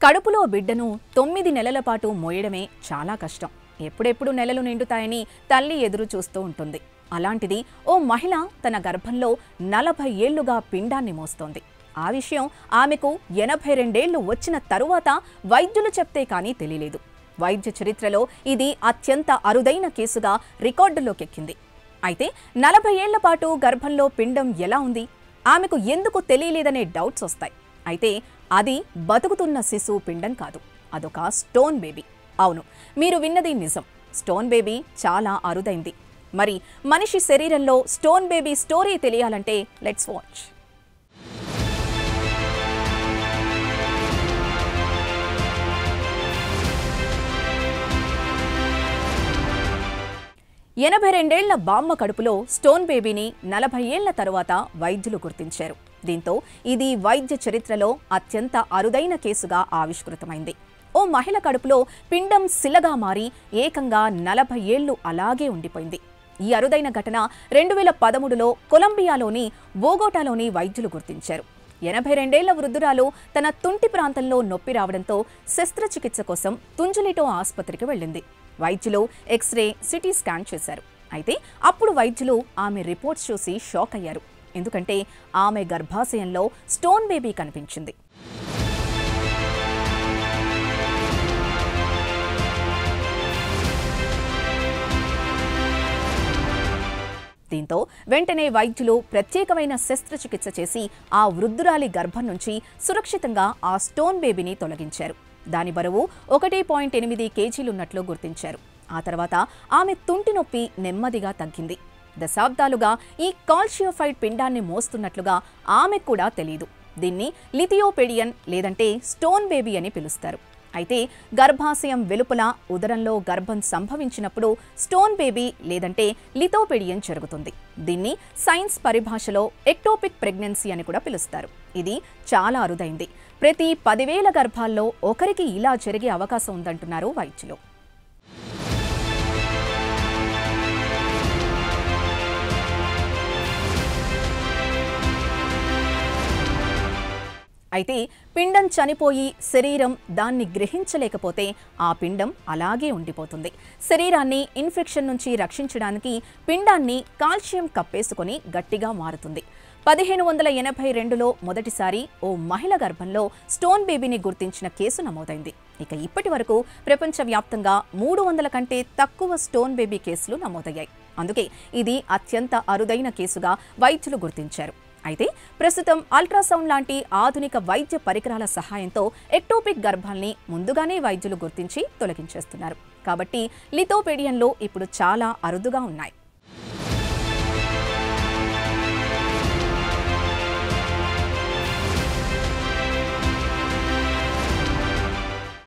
కడుపులో బిడ్డను 9 నెలల పాటు మోయడమే చాలా కష్టం. ఎప్పుడెప్పుడు నెలలు నిండుతాయని తల్లి ఎదురు చూస్తూ ఉంటుంది. అలాంటిది ఓ మహిళ తన గర్భంలో 40 ఏళ్లుగా పిండాన్ని మోస్తోంది. ఆ విషయం ఆమెకు 82 ఏళ్లు వచ్చిన తరువాత వైద్యులు చెప్తే కానీ తెలియలేదు. వైద్య చరిత్రలో ఇది అత్యంత అరుదైన కేసుగా రికార్డులోకెక్కింది. అయితే 40 ఏళ్ల పాటు గర్భంలో పిండం ఎలా ఉంది, ఆమెకు ఎందుకు తెలియలేదనే డౌట్స్ వస్తాయి. అయితే అది బతుకుతున్న శిశువు పిండం కాదు, అదొక స్టోన్ బేబీ. అవును, మీరు విన్నది నిజం. స్టోన్ బేబీ చాలా అరుదైంది. మరి మనిషి శరీరంలో స్టోన్ బేబీ స్టోరీ తెలియాలంటే లెట్స్ వాచ్. ఎనభై 82 ఏళ్ల బామ్మ కడుపులో స్టోన్ బేబీని 40 ఏళ్ల తరువాత వైద్యులు గుర్తించారు. దీంతో ఇది వైద్య చరిత్రలో అత్యంత అరుదైన కేసుగా ఆవిష్కృతమైంది. ఓ మహిళ కడుపులో పిండం శిలగా మారి ఏకంగా 40 ఏళ్లు అలాగే ఉండిపోయింది. ఈ అరుదైన ఘటన 2013లో కొలంబియాలోని బోగోటాలోని వైద్యులు గుర్తించారు. 82 ఏళ్ల వృద్ధురాలు తన తుంటి ప్రాంతంలో నొప్పి రావడంతో శస్త్రచికిత్స కోసం తుంజులిటో ఆసుపత్రికి వెళ్ళింది. వైద్యులు ఎక్స్రే, సిటీ స్కాన్ చేశారు. అయితే అప్పుడు వైద్యులు ఆమె రిపోర్ట్స్ చూసి షాక్ అయ్యారు. ఎందుకంటే ఆమె గర్భాశయంలో స్టోన్ బేబీ కనిపించింది. దీంతో వెంటనే వైద్యులు ప్రత్యేకమైన శస్త్రచికిత్స చేసి ఆ వృద్ధురాలి గర్భం నుంచి సురక్షితంగా ఆ స్టోన్ బేబీని తొలగించారు. దాని బరువు 1.8 కేజీలున్నట్లు గుర్తించారు. ఆ తర్వాత ఆమె తుంటి నొప్పి నెమ్మదిగా తగ్గింది. దశాబ్దాలుగా ఈ కాల్షియోఫైడ్ పిండాన్ని మోస్తున్నట్లుగా ఆమెకు కూడా తెలియదు. దీన్ని లిథియోపెడియన్ లేదంటే స్టోన్ బేబీ అని పిలుస్తారు. అయితే గర్భాశయం వెలుపల ఉదరంలో గర్భం సంభవించినప్పుడు స్టోన్ బేబీ లేదంటే లిథోపెడియన్ జరుగుతుంది. దీన్ని సైన్స్ పరిభాషలో ఎక్టోపిక్ ప్రెగ్నెన్సీ అని కూడా పిలుస్తారు. ఇది చాలా అరుదైంది. ప్రతి 10,000 గర్భాల్లో ఒకరికి ఇలా జరిగే అవకాశం ఉందంటున్నారు వైద్యులు. అయితే పిండం చనిపోయి శరీరం దాన్ని గ్రహించలేకపోతే ఆ పిండం అలాగే ఉండిపోతుంది. శరీరాన్ని ఇన్ఫెక్షన్ నుంచి రక్షించడానికి పిండాన్ని కాల్షియం కప్పేసుకొని గట్టిగా మారుతుంది. 1582లో మొదటిసారి ఓ మహిళ గర్భంలో స్టోన్ బేబీని గుర్తించిన కేసు నమోదైంది. ఇక ఇప్పటి వరకు ప్రపంచవ్యాప్తంగా 300 కంటే తక్కువ స్టోన్ బేబీ కేసులు నమోదయ్యాయి. అందుకే ఇది అత్యంత అరుదైన కేసుగా వైద్యులు గుర్తించారు. అయితే ప్రస్తుతం అల్ట్రాసౌండ్ లాంటి ఆధునిక వైద్య పరికరాల సహాయంతో ఎక్టోపిక్ గర్భాల్ని ముందుగానే వైద్యులు గుర్తించి తొలగించేస్తున్నారు. కాబట్టి లిథోపెడియన్లు ఇప్పుడు చాలా అరుదుగా ఉన్నాయి.